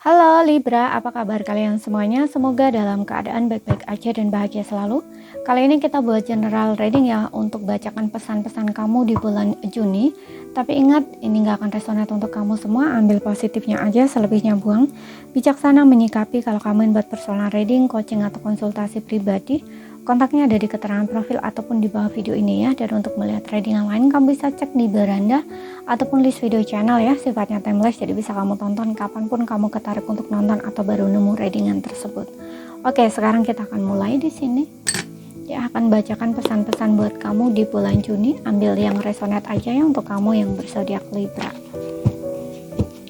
Halo Libra, apa kabar kalian semuanya? Semoga dalam keadaan baik-baik aja dan bahagia selalu. Kali ini kita buat general reading ya, untuk bacakan pesan-pesan kamu di bulan Juni. Tapi ingat, ini gak akan resonate untuk kamu semua, ambil positifnya aja, selebihnya buang. Bijaksana menyikapi kalau kamu ingin buat personal reading, coaching atau konsultasi pribadi. Kontaknya ada di keterangan profil ataupun di bawah video ini ya. Dan untuk melihat reading yang lain, kamu bisa cek di beranda ataupun list video channel ya, sifatnya timeless, jadi bisa kamu tonton kapanpun kamu ketarik untuk nonton atau baru nemu readingan tersebut. Oke, sekarang kita akan mulai di sini. Ya, akan bacakan pesan-pesan buat kamu di bulan Juni. Ambil yang resonate aja ya untuk kamu yang berzodiak Libra.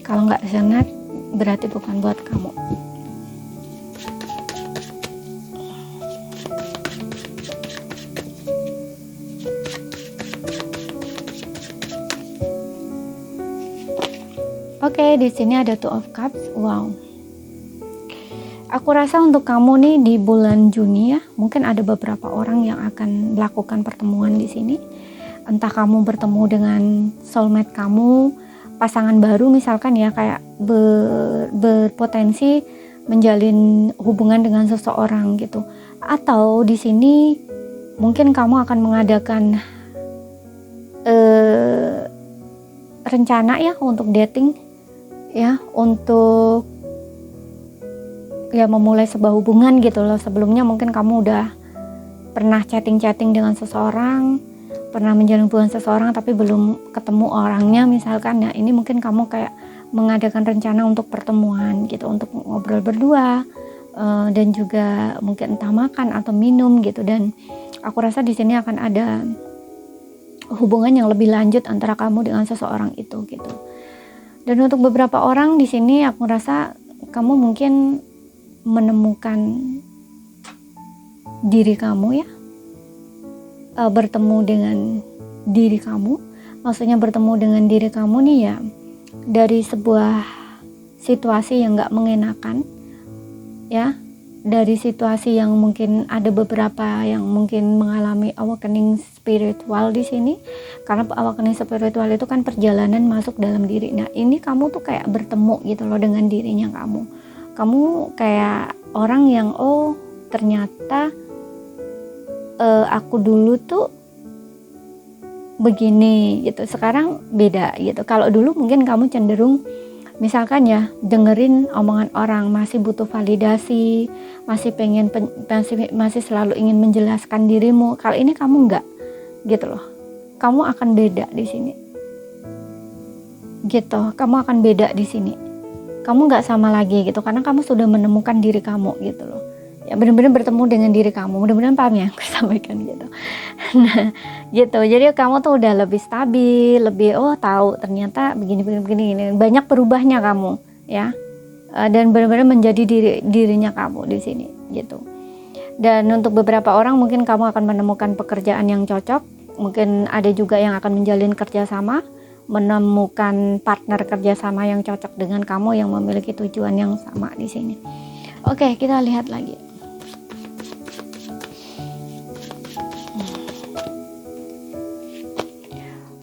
Kalau nggak resonate, berarti bukan buat kamu. Oke, di sini ada Two of Cups. Wow. Aku rasa untuk kamu nih di bulan Juni ya, mungkin ada beberapa orang yang akan melakukan pertemuan di sini. Entah kamu bertemu dengan soulmate kamu, pasangan baru misalkan ya, kayak berpotensi menjalin hubungan dengan seseorang gitu. Atau di sini mungkin kamu akan mengadakan rencana ya untuk dating. Ya, untuk ya memulai sebuah hubungan gitu loh. Sebelumnya mungkin kamu udah pernah chatting-chatting dengan seseorang, pernah menjalin hubungan seseorang tapi belum ketemu orangnya misalkan. Nah, ini mungkin kamu kayak mengadakan rencana untuk pertemuan gitu, untuk ngobrol berdua, dan juga mungkin entah makan atau minum gitu. Dan aku rasa di sini akan ada hubungan yang lebih lanjut antara kamu dengan seseorang itu gitu. Dan untuk beberapa orang di sini aku rasa kamu mungkin menemukan diri kamu ya, bertemu dengan diri kamu. Maksudnya bertemu dengan diri kamu nih ya, dari sebuah situasi yang gak mengenakan ya, dari situasi yang mungkin ada beberapa yang mungkin mengalami awakening spiritual di sini. Karena awakening spiritual itu kan perjalanan masuk dalam diri. Nah, ini kamu tuh kayak bertemu gitu loh dengan dirinya kamu. Kamu kayak orang yang ternyata aku dulu tuh begini gitu, sekarang beda gitu. Kalau dulu mungkin kamu cenderung misalkan ya dengerin omongan orang, masih butuh validasi, masih selalu ingin menjelaskan dirimu. Kali ini kamu enggak gitu loh. Kamu akan beda di sini. Gitu, kamu akan beda di sini. Kamu enggak sama lagi gitu, karena kamu sudah menemukan diri kamu gitu loh. Ya benar-benar bertemu dengan diri kamu. Mudah-mudahan paham ya aku sampaikan gitu. Nah, gitu. Jadi kamu tuh udah lebih stabil, lebih tahu ternyata begini. Banyak berubahnya kamu, ya. Dan benar-benar menjadi dirinya kamu di sini, gitu. Dan untuk beberapa orang mungkin kamu akan menemukan pekerjaan yang cocok. Mungkin ada juga yang akan menjalin kerjasama, menemukan partner kerjasama yang cocok dengan kamu, yang memiliki tujuan yang sama di sini. Oke, kita lihat lagi.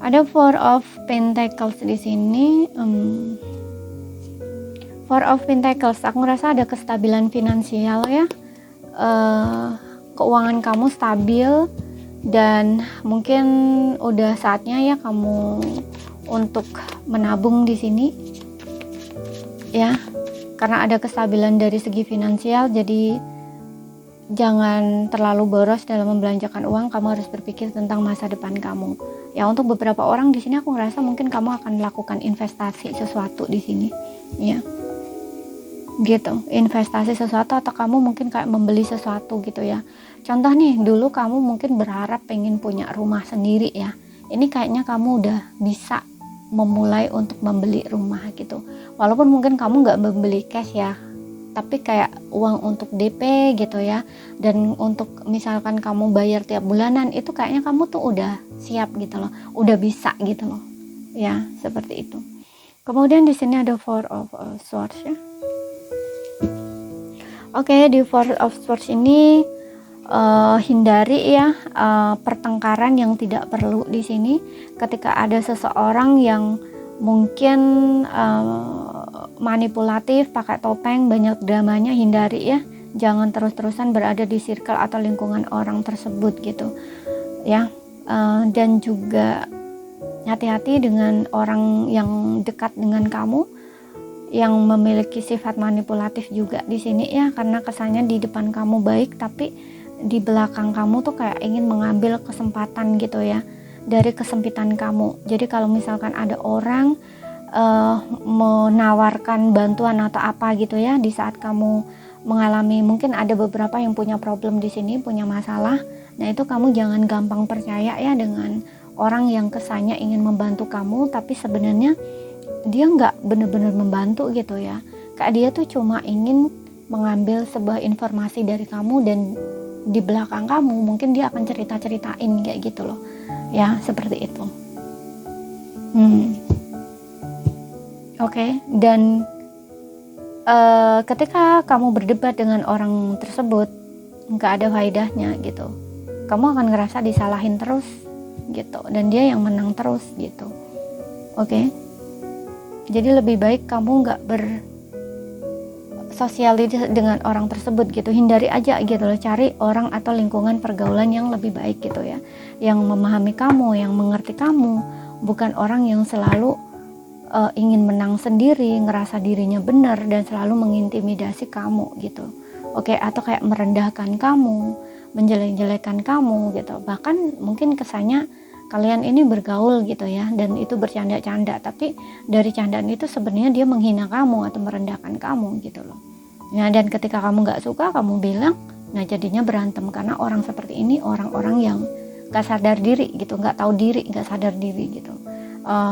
Ada Four of Pentacles di sini. Four of Pentacles, aku ngerasa ada kestabilan finansial ya. Keuangan kamu stabil dan mungkin udah saatnya ya kamu untuk menabung di sini. Ya. Karena ada kestabilan dari segi finansial, jadi jangan terlalu boros dalam membelanjakan uang. Kamu harus berpikir tentang masa depan kamu. Ya, untuk beberapa orang di sini aku ngerasa mungkin kamu akan melakukan investasi sesuatu di sini, ya. Gitu, investasi sesuatu atau kamu mungkin kayak membeli sesuatu gitu ya. Contoh nih, dulu kamu mungkin berharap pengen punya rumah sendiri ya. Ini kayaknya kamu udah bisa memulai untuk membeli rumah gitu. Walaupun mungkin kamu nggak membeli cash ya, tapi kayak uang untuk DP gitu ya. Dan untuk misalkan kamu bayar tiap bulanan, itu kayaknya kamu tuh udah siap gitu loh, udah bisa gitu loh, ya seperti itu. Kemudian di sini ada Four of Swords ya. Oke, di Four of Swords ini hindari ya pertengkaran yang tidak perlu di sini. Ketika ada seseorang yang mungkin manipulatif, pakai topeng, banyak dramanya, hindari ya. Jangan terus-terusan berada di circle atau lingkungan orang tersebut gitu ya. Dan juga hati-hati dengan orang yang dekat dengan kamu yang memiliki sifat manipulatif juga di sini ya, karena kesannya di depan kamu baik tapi di belakang kamu tuh kayak ingin mengambil kesempatan gitu ya dari kesempitan kamu. Jadi kalau misalkan ada orang menawarkan bantuan atau apa gitu ya di saat kamu mengalami, mungkin ada beberapa yang punya problem di sini, punya masalah. Nah itu kamu jangan gampang percaya ya dengan orang yang kesannya ingin membantu kamu tapi sebenarnya dia nggak benar-benar membantu gitu ya. Kayak dia tuh cuma ingin mengambil sebuah informasi dari kamu dan di belakang kamu mungkin dia akan cerita-ceritain kayak gitu loh ya, seperti itu. Oke. Dan ketika kamu berdebat dengan orang tersebut nggak ada faedahnya gitu, kamu akan ngerasa disalahin terus gitu dan dia yang menang terus gitu. Oke. Jadi lebih baik kamu nggak bersosialisasi dengan orang tersebut gitu, hindari aja gitu loh, cari orang atau lingkungan pergaulan yang lebih baik gitu ya, yang memahami kamu, yang mengerti kamu, bukan orang yang selalu ingin menang sendiri, ngerasa dirinya benar dan selalu mengintimidasi kamu gitu. Oke, atau kayak merendahkan kamu, menjelek-jelekan kamu gitu. Bahkan mungkin kesannya kalian ini bergaul gitu ya, dan itu bercanda-canda, tapi dari candaan itu sebenarnya dia menghina kamu atau merendahkan kamu gitu loh. Nah, dan ketika kamu nggak suka, kamu bilang, nah jadinya berantem karena orang seperti ini orang-orang yang nggak sadar diri gitu, nggak tahu diri, nggak sadar diri gitu.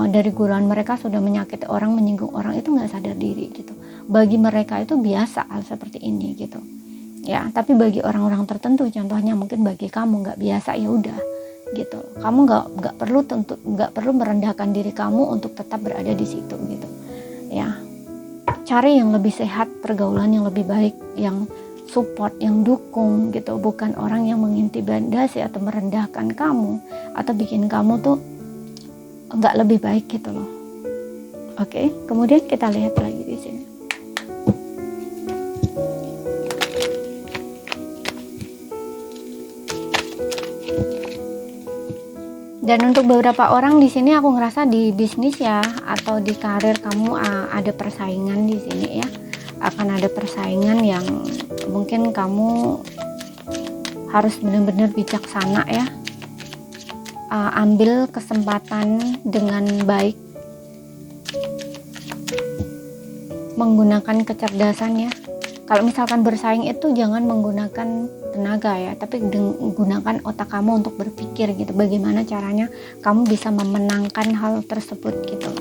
Dari gurauan mereka sudah menyakiti orang, menyinggung orang, itu nggak sadar diri gitu. Bagi mereka itu biasa hal seperti ini gitu ya, tapi bagi orang-orang tertentu, contohnya mungkin bagi kamu nggak biasa, ya udah gitu. Kamu nggak perlu merendahkan diri kamu untuk tetap berada di situ gitu ya. Cari yang lebih sehat, pergaulan yang lebih baik, yang support, yang dukung gitu, bukan orang yang mengintimidasi atau merendahkan kamu atau bikin kamu tuh nggak lebih baik gitu loh. Oke, kemudian kita lihat lagi di sini. Dan untuk beberapa orang di sini aku ngerasa di bisnis ya atau di karir kamu ada persaingan di sini ya. Akan ada persaingan yang mungkin kamu harus benar-benar bijaksana ya. Ambil kesempatan dengan baik, menggunakan kecerdasan ya. Kalau misalkan bersaing itu jangan menggunakan tenaga ya, tapi gunakan otak kamu untuk berpikir gitu, bagaimana caranya kamu bisa memenangkan hal tersebut gitu.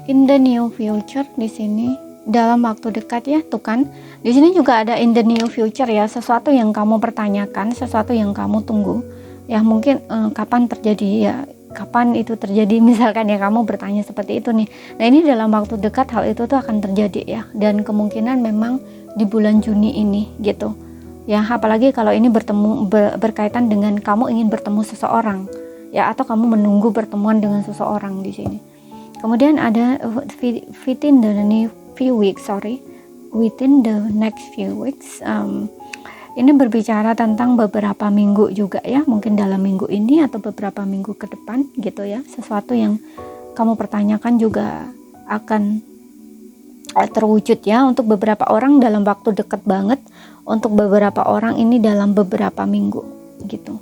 In the near future di sini, dalam waktu dekat ya, tuh kan. Di sini juga ada in the near future ya, sesuatu yang kamu pertanyakan, sesuatu yang kamu tunggu. Ya mungkin kapan terjadi ya, kapan itu terjadi, misalkan ya kamu bertanya seperti itu nih. Nah ini dalam waktu dekat hal itu tuh akan terjadi ya, dan kemungkinan memang di bulan Juni ini gitu. Ya apalagi kalau ini berkaitan dengan kamu ingin bertemu seseorang ya, atau kamu menunggu pertemuan dengan seseorang di sini. Kemudian ada within the next few weeks. Ini berbicara tentang beberapa minggu juga ya, mungkin dalam minggu ini atau beberapa minggu ke depan gitu ya. Sesuatu yang kamu pertanyakan juga akan terwujud ya, untuk beberapa orang dalam waktu dekat banget, untuk beberapa orang ini dalam beberapa minggu gitu.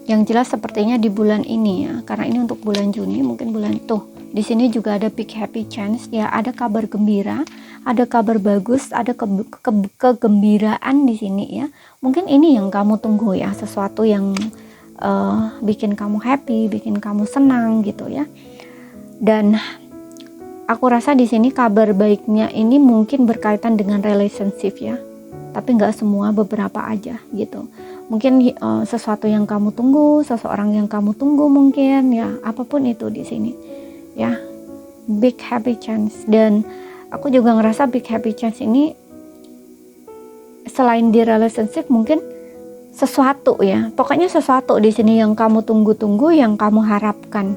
Yang jelas sepertinya di bulan ini ya, karena ini untuk bulan Juni, mungkin bulan tuh. Di sini juga ada big happy chance ya, ada kabar gembira, ada kabar bagus, ada kegembiraan di sini ya. Mungkin ini yang kamu tunggu ya, sesuatu yang bikin kamu happy, bikin kamu senang gitu ya. Dan aku rasa di sini kabar baiknya ini mungkin berkaitan dengan relationship ya, tapi nggak semua, beberapa aja gitu. Mungkin sesuatu yang kamu tunggu, seseorang yang kamu tunggu mungkin ya, apapun itu di sini ya, big happy chance. Dan aku juga ngerasa big happy chance ini selain di relationship, mungkin sesuatu ya, pokoknya sesuatu di sini yang kamu tunggu-tunggu, yang kamu harapkan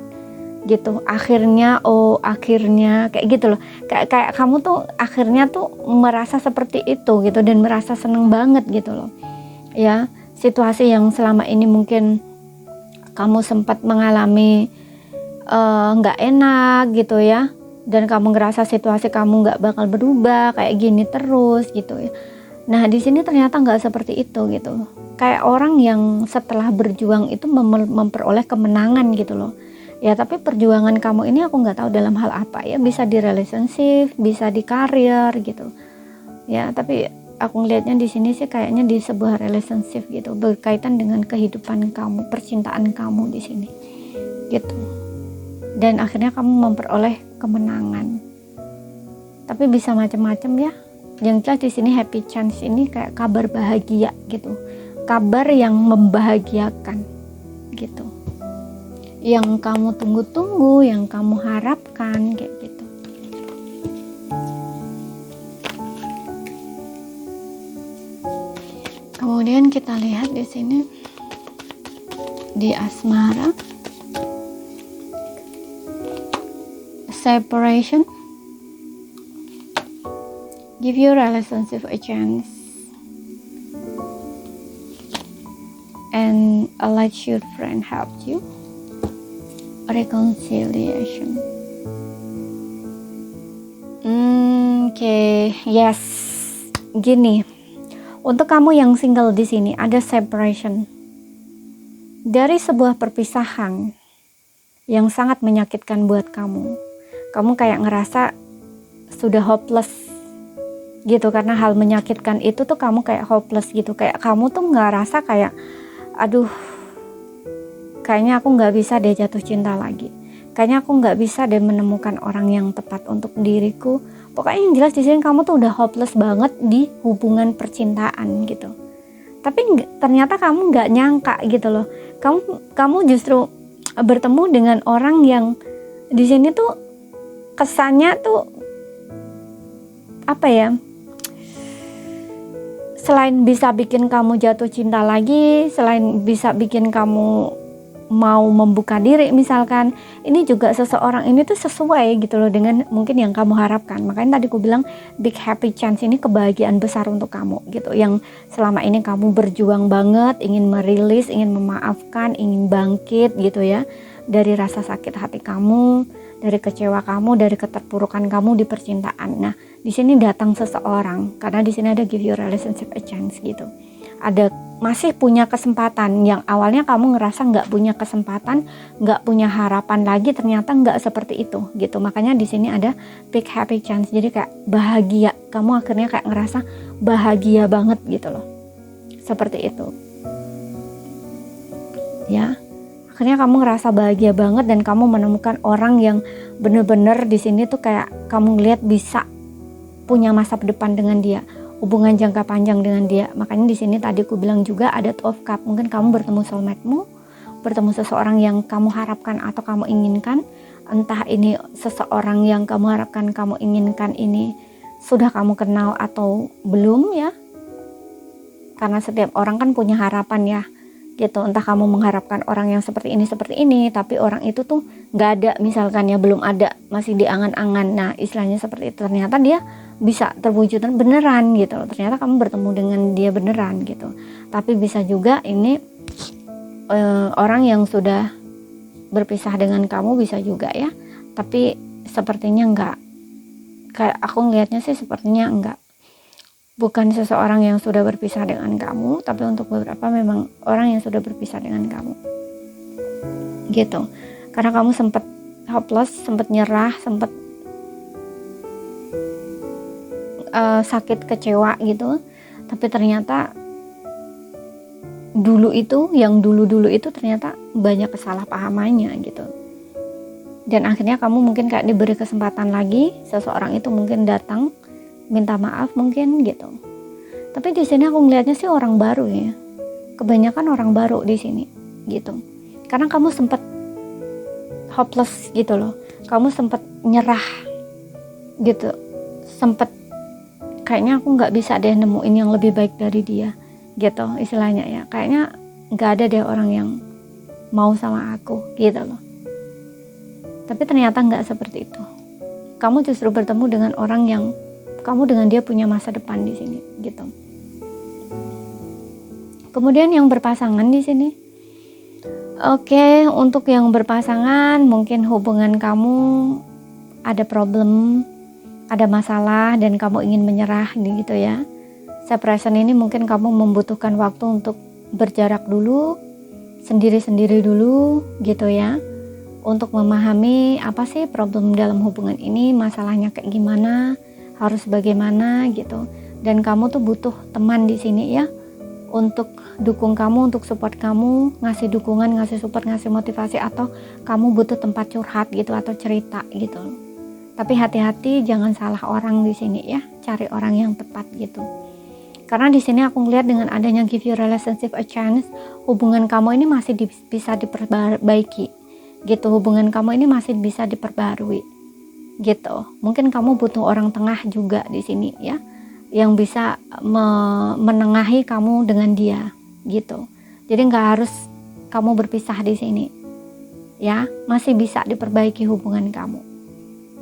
gitu. Akhirnya kayak gitu loh, kayak kamu tuh akhirnya tuh merasa seperti itu gitu, dan merasa seneng banget gitu loh ya. Situasi yang selama ini mungkin kamu sempat mengalami nggak enak gitu ya, dan kamu ngerasa situasi kamu nggak bakal berubah kayak gini terus gitu ya. Nah di sini ternyata nggak seperti itu gitu, kayak orang yang setelah berjuang itu memperoleh kemenangan gitu loh ya. Tapi perjuangan kamu ini aku nggak tahu dalam hal apa ya, bisa di relationship, bisa di karir gitu ya. Tapi aku ngelihatnya di sini sih kayaknya di sebuah relationship gitu, berkaitan dengan kehidupan kamu, percintaan kamu di sini gitu. Dan akhirnya kamu memperoleh kemenangan. Tapi bisa macam-macam ya. Yang jelas di sini happy chance ini kayak kabar bahagia gitu, kabar yang membahagiakan gitu, yang kamu tunggu-tunggu, yang kamu harapkan kayak gitu. Kemudian kita lihat di sini di asmara, separation. Give your relationship a chance and let your friend help you. Reconciliation. Oke, yes. Gini, untuk kamu yang single di sini ada separation dari sebuah perpisahan yang sangat menyakitkan buat kamu. Kamu kayak ngerasa sudah hopeless gitu, karena hal menyakitkan itu tuh kamu kayak hopeless gitu, kayak kamu tuh ngerasa kayak aduh, kayaknya aku nggak bisa deh jatuh cinta lagi, kayaknya aku nggak bisa deh menemukan orang yang tepat untuk diriku. Pokoknya yang jelas di sini kamu tuh udah hopeless banget di hubungan percintaan gitu. Tapi ternyata kamu nggak nyangka gitu loh, kamu justru bertemu dengan orang yang di sini tuh kesannya tuh apa ya, selain bisa bikin kamu jatuh cinta lagi, selain bisa bikin kamu mau membuka diri misalkan, ini juga seseorang ini tuh sesuai gitu loh dengan mungkin yang kamu harapkan. Makanya tadi aku bilang big happy chance ini kebahagiaan besar untuk kamu gitu, yang selama ini kamu berjuang banget, ingin merilis, ingin memaafkan, ingin bangkit gitu ya dari rasa sakit hati kamu, dari kecewa kamu, dari keterpurukan kamu di percintaan. Nah di sini datang seseorang, karena di sini ada give your relationship a chance gitu. Ada masih punya kesempatan, yang awalnya kamu ngerasa nggak punya kesempatan, nggak punya harapan lagi, ternyata nggak seperti itu gitu. Makanya di sini ada big happy chance. Jadi kayak bahagia, kamu akhirnya kayak ngerasa bahagia banget gitu loh. Seperti itu. Ya. Akhirnya kamu ngerasa bahagia banget dan kamu menemukan orang yang bener-bener di sini tuh kayak kamu ngeliat bisa punya masa depan dengan dia, hubungan jangka panjang dengan dia. Makanya di sini tadi aku bilang juga ada Two of Cups. Mungkin kamu bertemu soulmate-mu, bertemu seseorang yang kamu harapkan atau kamu inginkan. Entah ini seseorang yang kamu harapkan, kamu inginkan ini sudah kamu kenal atau belum ya. Karena setiap orang kan punya harapan ya gitu. Entah kamu mengharapkan orang yang seperti ini, tapi orang itu tuh nggak ada misalkan ya, belum ada, masih di angan-angan. Nah istilahnya seperti itu. Ternyata dia bisa terwujud beneran gitu. Ternyata kamu bertemu dengan dia beneran gitu. Tapi bisa juga ini orang yang sudah berpisah dengan kamu, bisa juga ya. Tapi sepertinya enggak. Kayak aku ngelihatnya sih sepertinya enggak. Bukan seseorang yang sudah berpisah dengan kamu, tapi untuk beberapa memang orang yang sudah berpisah dengan kamu. Gitu. Karena kamu sempat hopeless, sempat nyerah, sempat sakit, kecewa gitu. Tapi ternyata dulu itu ternyata banyak kesalahpahamannya gitu. Dan akhirnya kamu mungkin kayak diberi kesempatan lagi, seseorang itu mungkin datang minta maaf mungkin gitu. Tapi di sini aku ngelihatnya sih orang baru ya. Kebanyakan orang baru di sini gitu. Karena kamu sempat hopeless gitu loh. Kamu sempat nyerah gitu. Sempat kayaknya aku nggak bisa deh nemuin yang lebih baik dari dia gitu istilahnya ya. Kayaknya nggak ada deh orang yang mau sama aku gitu loh. Tapi ternyata nggak seperti itu. Kamu justru bertemu dengan orang yang kamu dengan dia punya masa depan di sini gitu. Kemudian yang berpasangan di sini, oke, untuk yang berpasangan mungkin hubungan kamu ada problem, ada masalah dan kamu ingin menyerah gitu ya. Separation ini mungkin kamu membutuhkan waktu untuk berjarak dulu, sendiri-sendiri dulu gitu ya, untuk memahami apa sih problem dalam hubungan ini, masalahnya kayak gimana, harus bagaimana gitu. Dan kamu tuh butuh teman di sini ya, untuk dukung kamu, untuk support kamu, ngasih dukungan, ngasih support, ngasih motivasi, atau kamu butuh tempat curhat gitu atau cerita gitu. Tapi hati-hati jangan salah orang di sini ya, cari orang yang tepat gitu. Karena di sini aku ngeliat dengan adanya give your relationship a chance, hubungan kamu ini masih bisa diperbaiki gitu, hubungan kamu ini masih bisa diperbarui gitu. Mungkin kamu butuh orang tengah juga di sini ya, yang bisa menengahi kamu dengan dia gitu. Jadi nggak harus kamu berpisah di sini ya, masih bisa diperbaiki hubungan kamu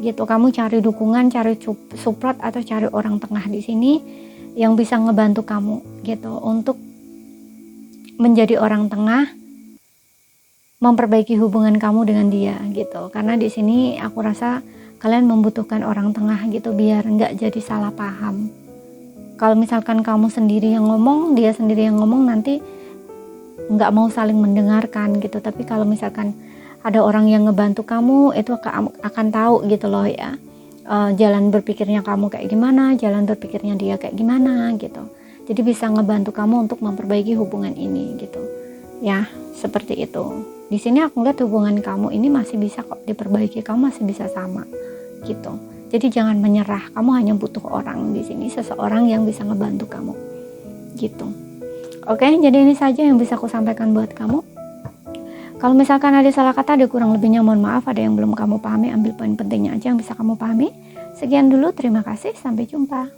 gitu. Kamu cari dukungan, cari support atau cari orang tengah di sini yang bisa ngebantu kamu gitu untuk menjadi orang tengah, memperbaiki hubungan kamu dengan dia gitu. Karena di sini aku rasa kalian membutuhkan orang tengah gitu, biar nggak jadi salah paham. Kalau misalkan kamu sendiri yang ngomong, dia sendiri yang ngomong, nanti nggak mau saling mendengarkan gitu. Tapi kalau misalkan ada orang yang ngebantu kamu, itu akan tahu gitu loh ya, jalan berpikirnya kamu kayak gimana, jalan berpikirnya dia kayak gimana gitu. Jadi bisa ngebantu kamu untuk memperbaiki hubungan ini gitu ya, seperti itu. Di sini aku lihat hubungan kamu ini masih bisa kok diperbaiki, kamu masih bisa sama gitu. Jadi jangan menyerah, kamu hanya butuh orang di sini, seseorang yang bisa ngebantu kamu gitu. Oke, jadi ini saja yang bisa aku sampaikan buat kamu. Kalau misalkan ada salah kata, ada kurang lebihnya mohon maaf. Ada yang belum kamu pahami, ambil poin pentingnya aja yang bisa kamu pahami. Sekian dulu, terima kasih, sampai jumpa.